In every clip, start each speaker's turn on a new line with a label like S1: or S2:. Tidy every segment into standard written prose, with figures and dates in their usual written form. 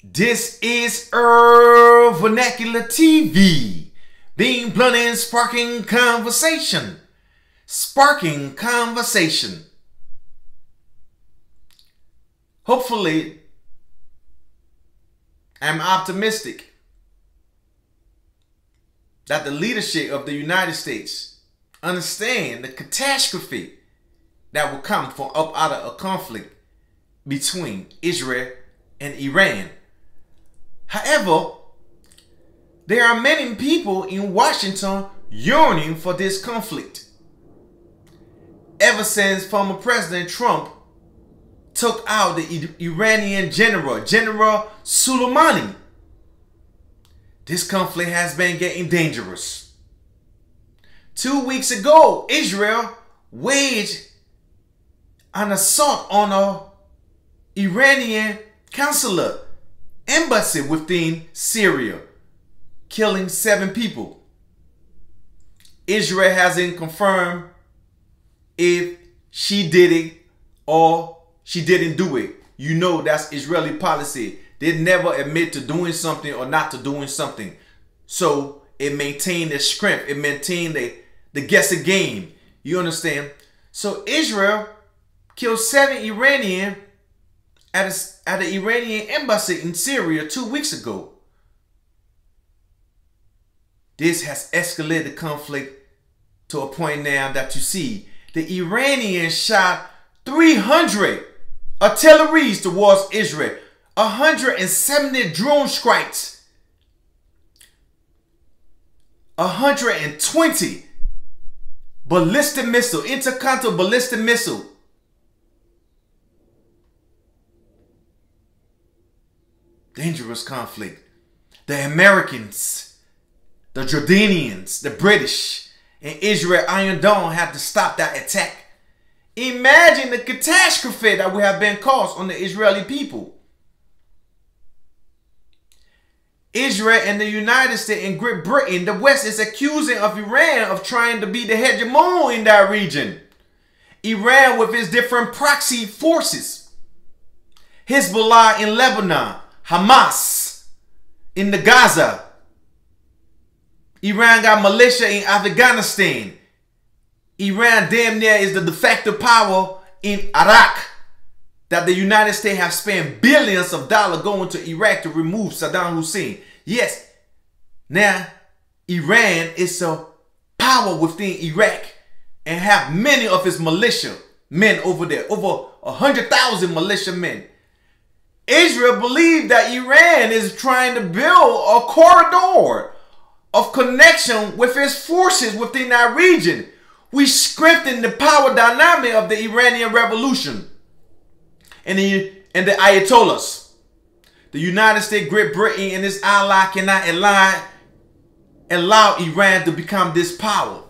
S1: This is Vernacular TV, being blunt and sparking conversation. Sparking conversation. Hopefully, I'm optimistic that the leadership of the United States understand the catastrophe that will come from up out of a conflict between Israel and Iran. However, there are many people in Washington yearning for this conflict. Ever since former President Trump took out the Iranian General Soleimani, this conflict has been getting dangerous. 2 weeks ago, Israel waged an assault on an Iranian consulate embassy within Syria, killing 7 people. Israel hasn't confirmed if she did it or she didn't do it. You know that's Israeli policy. They never admit to doing something or not to doing something. So it maintained the strength. It maintained the guessing game. You understand? So Israel killed 7 Iranians at the Iranian embassy in Syria 2 weeks ago. This has escalated the conflict to a point now that you see the Iranians shot 300 artilleries towards Israel, 170 drone strikes, 120 ballistic missile, intercontinental ballistic missile. Dangerous conflict. The Americans, the Jordanians, the British, and Israel Iron Dome had to stop that attack. Imagine the catastrophe that would have been caused on the Israeli people. Israel and the United States and Great Britain, the West is accusing of Iran of trying to be the hegemon in that region. Iran with its different proxy forces. Hezbollah in Lebanon, Hamas in the Gaza. Iran got militia in Afghanistan. Iran damn near is the de facto power in Iraq. That the United States have spent billions of dollars going to Iraq to remove Saddam Hussein. Yes, now Iran is a power within Iraq and have many of its militia men over there. Over 100,000 militia men. Israel believes that Iran is trying to build a corridor of connection with its forces within that region. We strengthen the power dynamic of the Iranian revolution and the Ayatollahs. The United States, Great Britain, and its ally cannot allow Iran to become this power.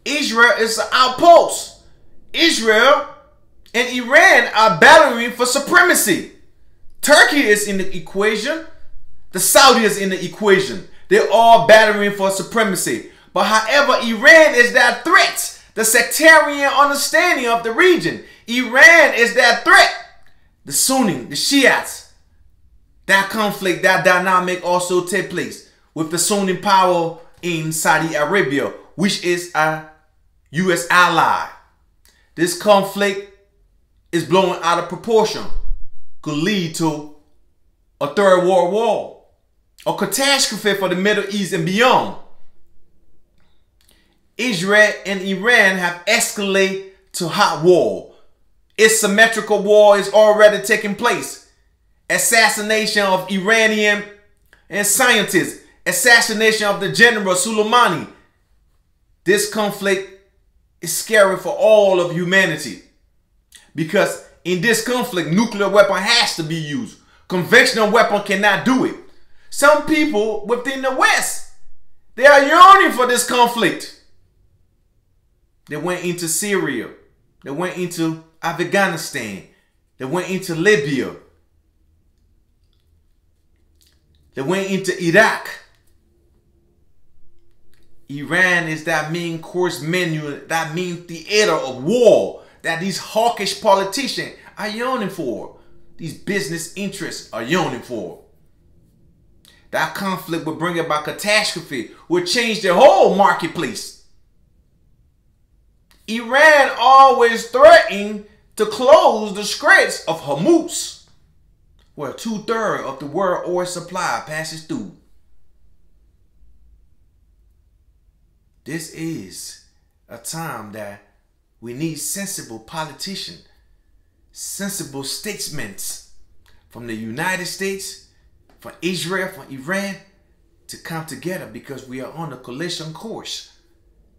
S1: Israel is an outpost. Israel and Iran are battling for supremacy. Turkey is in the equation. The Saudis is in the equation. They're all battling for supremacy. But however, Iran is that threat. The sectarian understanding of the region. Iran is that threat. The Sunni, the Shiites. That conflict, that dynamic also take place with the Sunni power in Saudi Arabia, which is a U.S. ally. This conflict is blowing out of proportion. Could lead to a third world war. A catastrophe for the Middle East and beyond. Israel and Iran have escalated to hot war. Asymmetrical war is already taking place. Assassination of Iranian and scientists. Assassination of the General Soleimani. This conflict is scary for all of humanity. Because in this conflict, nuclear weapon has to be used. Conventional weapon cannot do it. Some people within the West, they are yearning for this conflict. They went into Syria. They went into Afghanistan. They went into Libya. They went into Iraq. Iran is that main course menu, that main theater of war that these hawkish politicians are yearning for. these business interests are yearning for. That conflict will bring about catastrophe, will change the whole marketplace. Iran always threatened to close the Straits of Hormuz, where 2/3 of the world oil supply passes through. This is a time that we need sensible politicians, sensible statesmen from the United States, from Israel, from Iran, to come together, because we are on a collision course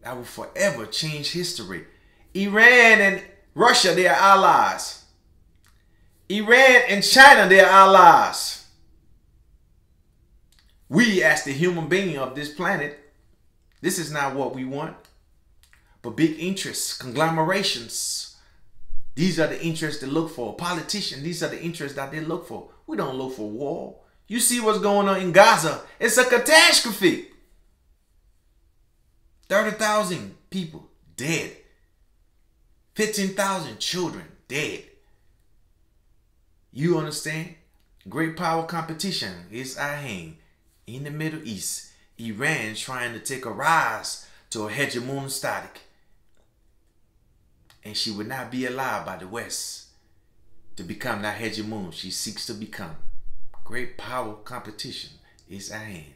S1: that will forever change history. Iran and Russia, they are allies. Iran and China, they are allies. We, as the human being of this planet, this is not what we want. But big interests, conglomerations, these are the interests they look for. Politicians, these are the interests that they look for. We don't look for war. You see what's going on in Gaza. It's a catastrophe. 30,000 people dead. 15,000 children dead. You understand? Great power competition is at hand in the Middle East. Iran trying to take a rise to a hegemonic status. And she would not be allowed by the West to become that hegemon she seeks to become. Great power competition is at hand.